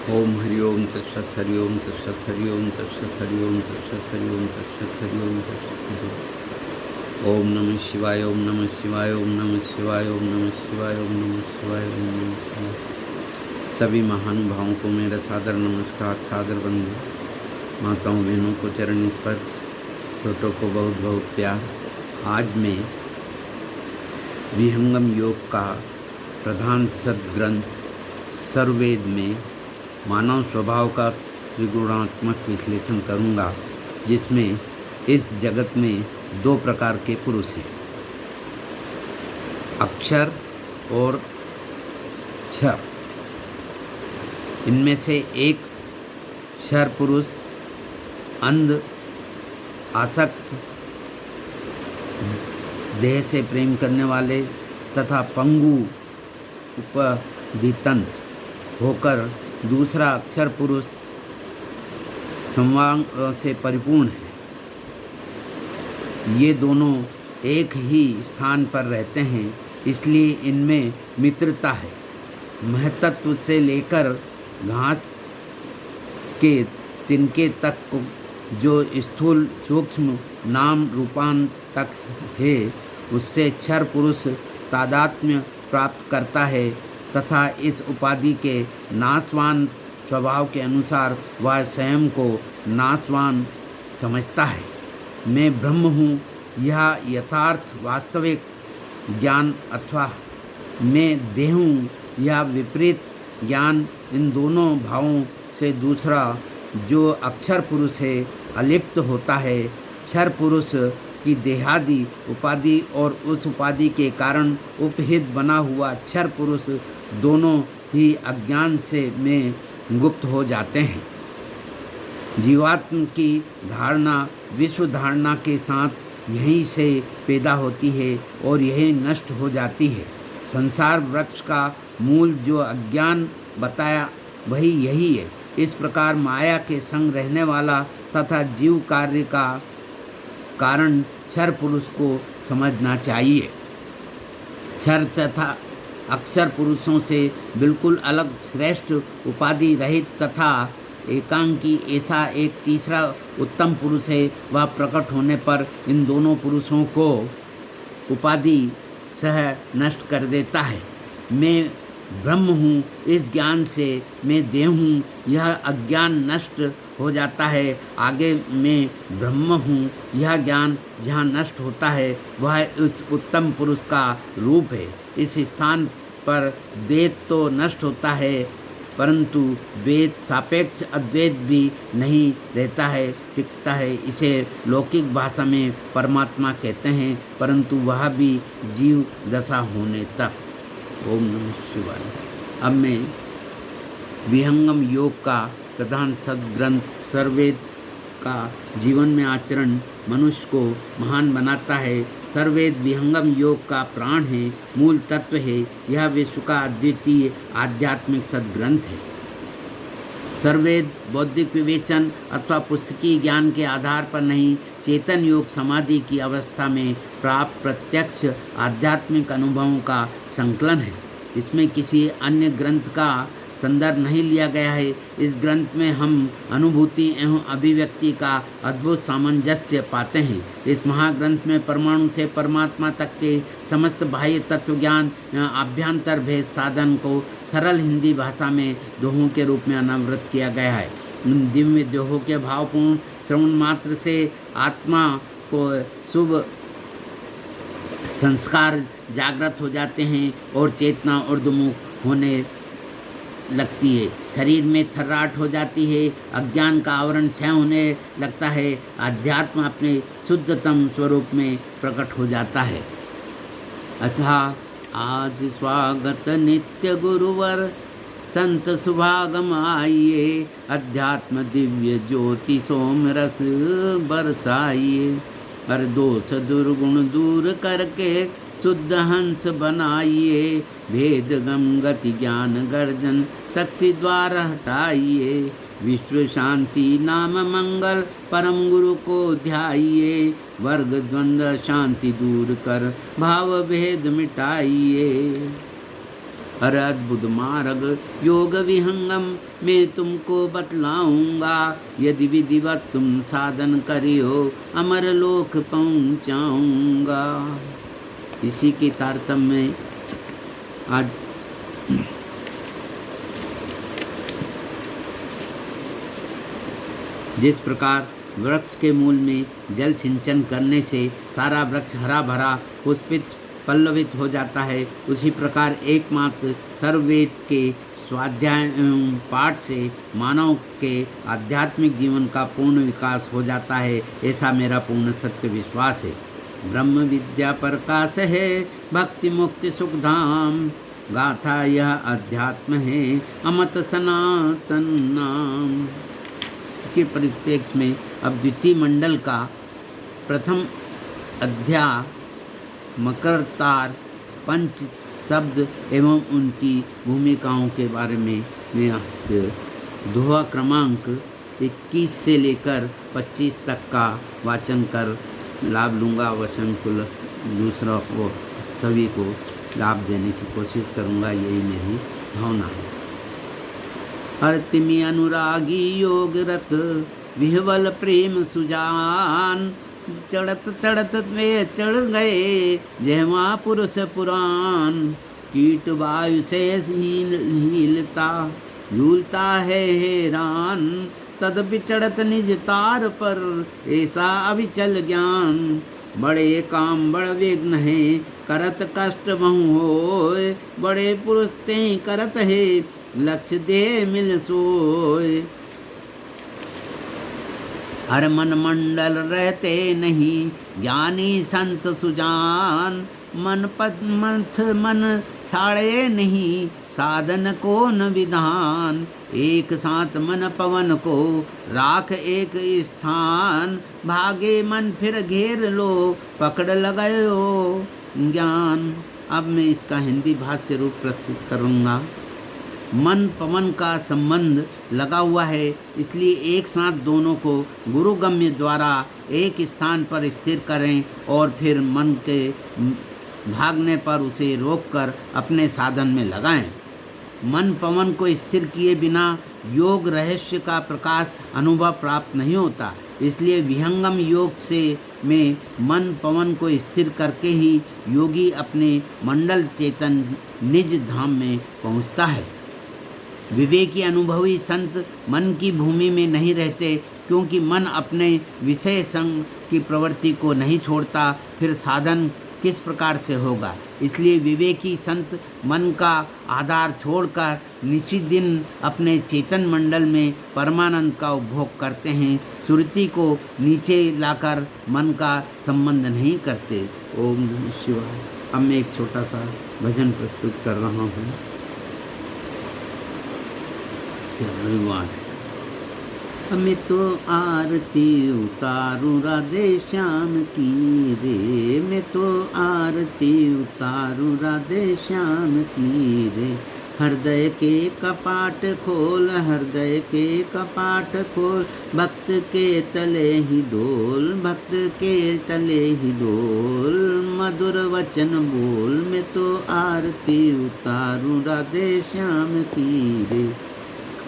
ओम हरि ओम तत्सत हरि ओम तत्सत हरि ओम तत्सत हरि ओम तत्सत हरि ओम तत्सत हरि ओम तत्सत हरि ओम। ओम नमः शिवाय ओम नमः शिवाय ओम नमः शिवाय ओम नमः शिवाय ओम नमः शिवाय ओम नमः शिवाय। सभी महानुभावों को मेरा सादर नमस्कार, सादर वंदन। माताओं बहनों को चरण स्पर्श, छोटों को बहुत बहुत प्यार। आज मैं विहंगम योग का प्रधान सद्ग्रंथ सर्ववेद में मानव स्वभाव का त्रिगुणात्मक विश्लेषण करूंगा, जिसमें इस जगत में दो प्रकार के पुरुष हैं, अक्षर और क्षर। इनमें से एक क्षर पुरुष अंध, आसक्त, देह से प्रेम करने वाले तथा पंगु उपदितंत्र होकर दूसरा अक्षर पुरुष संवांग से परिपूर्ण है। ये दोनों एक ही स्थान पर रहते हैं, इसलिए इनमें मित्रता है। महतत्व से लेकर घास के तिनके तक को जो स्थूल सूक्ष्म नाम रूपांत तक है, उससे क्षर पुरुष तादात्म्य प्राप्त करता है तथा इस उपाधि के नाशवान स्वभाव के अनुसार वह स्वयं को नाशवान समझता है। मैं ब्रह्म हूँ, यह यथार्थ वास्तविक ज्ञान, अथवा मैं देह हूँ, यह विपरीत ज्ञान, इन दोनों भावों से दूसरा जो अक्षर पुरुष है अलिप्त होता है। क्षर पुरुष की देहादि उपाधि और उस उपाधि के कारण उपहित बना हुआ क्षर पुरुष दोनों ही अज्ञान से में गुप्त हो जाते हैं। जीवात्म की धारणा विश्व धारणा के साथ यहीं से पैदा होती है और यही नष्ट हो जाती है। संसार वृक्ष का मूल जो अज्ञान बताया वही यही है। इस प्रकार माया के संग रहने वाला तथा जीव कार्य का कारण क्षर पुरुष को समझना चाहिए। क्षर तथा अक्षर पुरुषों से बिल्कुल अलग श्रेष्ठ उपाधि रहित तथा एकांकी ऐसा एक तीसरा उत्तम पुरुष है। वह प्रकट होने पर इन दोनों पुरुषों को उपाधि सह नष्ट कर देता है। मैं ब्रह्म हूँ, इस ज्ञान से मैं देह हूँ, यह अज्ञान नष्ट हो जाता है। आगे मैं ब्रह्म हूँ, यह ज्ञान जहाँ नष्ट होता है वह उस उत्तम पुरुष का रूप है। इस स्थान पर द्वैत तो नष्ट होता है, परंतु द्वैत सापेक्ष अद्वैत भी नहीं रहता है, टिकता है। इसे लौकिक भाषा में परमात्मा कहते हैं, परंतु वह भी जीव दशा होने तक। ओम नमः शिवाय। अब मैं विहंगम योग का प्रधान सद्ग्रंथ सर्ववेद का जीवन में आचरण मनुष्य को महान बनाता है। सर्ववेद विहंगम योग का प्राण है, मूल तत्व है। यह विश्व का अद्वितीय आध्यात्मिक सद्ग्रंथ है। सर्ववेद बौद्धिक विवेचन अथवा पुस्तकीय ज्ञान के आधार पर नहीं, चेतन योग समाधि की अवस्था में प्राप्त प्रत्यक्ष आध्यात्मिक अनुभवों का संकलन है। इसमें किसी अन्य ग्रंथ का संदर्भ नहीं लिया गया है। इस ग्रंथ में हम अनुभूति एवं अभिव्यक्ति का अद्भुत सामंजस्य पाते हैं। इस महाग्रंथ में परमाणु से परमात्मा तक के समस्त बाह्य तत्व ज्ञान आभ्यंतर भेद साधन को सरल हिंदी भाषा में दोहों के रूप में अनावृत किया गया है। दिव्य दोहों के भावपूर्ण श्रवण मात्र से आत्मा को शुभ संस्कार जागृत हो जाते हैं और चेतना ऊर्ध्वमुख होने लगती है। शरीर में थर्राहट हो जाती है, अज्ञान का आवरण क्षय होने लगता है, अध्यात्म अपने शुद्धतम स्वरूप में प्रकट हो जाता है। अतः आज स्वागत नित्य गुरुवर संत सुभागम आइए, अध्यात्म दिव्य ज्योति सोम रस बरसाइए। हर दोष दुर्गुण दूर करके शुद्ध हंस बनाइए, भेद गम गति ज्ञान गर्जन शक्ति द्वार हटाइए। विश्व शांति नाम मंगल परम गुरु को ध्याइए, वर्ग द्वंद्व शांति दूर कर भाव भेद मिटाइए। अरे अद्भुत मार्ग योग विहंगम मैं तुमको बतलाऊंगा, यदि विधिवत तुम साधन करियो अमर लोक पहुँचाऊंगा। इसी के तारतम्य में आज जिस प्रकार वृक्ष के मूल में जल सिंचन करने से सारा वृक्ष हरा भरा पुष्पित पल्लवित हो जाता है, उसी प्रकार एकमात्र सर्ववेद के स्वाध्याय एवं पाठ से मानव के आध्यात्मिक जीवन का पूर्ण विकास हो जाता है, ऐसा मेरा पूर्ण सत्य विश्वास है। ब्रह्म विद्या प्रकाश है, भक्ति मुक्ति सुख धाम, गाथा यह अध्यात्म है, अमत सनातन नाम। इसके परिप्रेक्ष्य में अब द्वितीय मंडल का प्रथम अध्याय मकर तार पंच शब्द एवं उनकी भूमिकाओं के बारे में मैं दोहा क्रमांक 21 से लेकर 25 तक का वाचन कर लाभ लूँगा। वसंकुल दूसरा को सभी को लाभ देने की कोशिश करूँगा, यही मेरी भावना है। हरतिमि अनुरागी योग रत विह्वल प्रेम सुजान, चढ़त चढ़त वे चढ़ गए जहमा पुरुष पुराण, कीट वायु से हीलता झूलता है हैरान, तदपि चढ़त निज तार पर ऐसा अविचल ज्ञान, बड़े काम बड़ विघ्न है करत कष्ट बहु होय, बड़े पुरुष ते करत है लक्ष्य दे मिल सोय। हर मन मंडल रहते नहीं ज्ञानी संत सुजान, मन पद मंथ मन छाड़े नहीं साधन को न विधान, एक साथ मन पवन को राख एक स्थान, भागे मन फिर घेर लो पकड़ लगायो ज्ञान। अब मैं इसका हिंदी भाष्य रूप प्रस्तुत करूँगा। मन पवन का संबंध लगा हुआ है, इसलिए एक साथ दोनों को गुरुगम्य द्वारा एक स्थान पर स्थिर करें और फिर मन के भागने पर उसे रोककर अपने साधन में लगाएं। मन पवन को स्थिर किए बिना योग रहस्य का प्रकाश अनुभव प्राप्त नहीं होता, इसलिए विहंगम योग से में मन पवन को स्थिर करके ही योगी अपने मंडल चेतन निज धाम में पहुँचता है। विवेकी अनुभवी संत मन की भूमि में नहीं रहते, क्योंकि मन अपने विषय संग की प्रवृत्ति को नहीं छोड़ता, फिर साधन किस प्रकार से होगा। इसलिए विवेकी संत मन का आधार छोड़कर निश्चित दिन अपने चेतन मंडल में परमानंद का उपभोग करते हैं, सुरति को नीचे लाकर मन का संबंध नहीं करते। ओम नमः शिवाय। अब मैं एक छोटा सा भजन प्रस्तुत कर रहा हूँ। मैं तो आरती उतारूं राधे श्याम की रे, मैं तो आरती उतारूं राधे श्याम की रे, हृदय के कपाट खोल, हृदय के कपाट खोल, भक्त के तले ही डोल, भक्त के तले ही डोल, मधुर वचन बोल, मैं तो आरती उतारूं राधे श्याम की रे,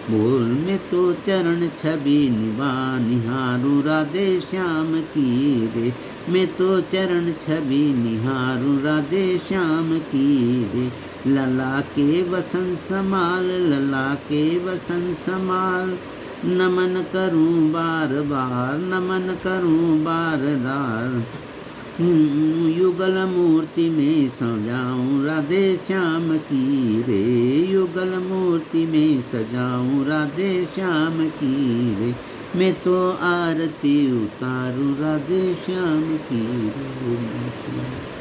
बोल में तो चरण छवि निहारूं राधे श्याम की रे, मैं तो चरण छवि निहारूं राधे श्याम की रे, लला के वसन समाल, लला के वसन समाल, नमन करूं बार बार, नमन करूं बार बार, युगल मूर्ति में सजाऊं राधे श्याम की रे, युगल मूर्ति में सजाऊं राधे श्याम की रे, मैं तो आरती उतारूं राधे श्याम की रे।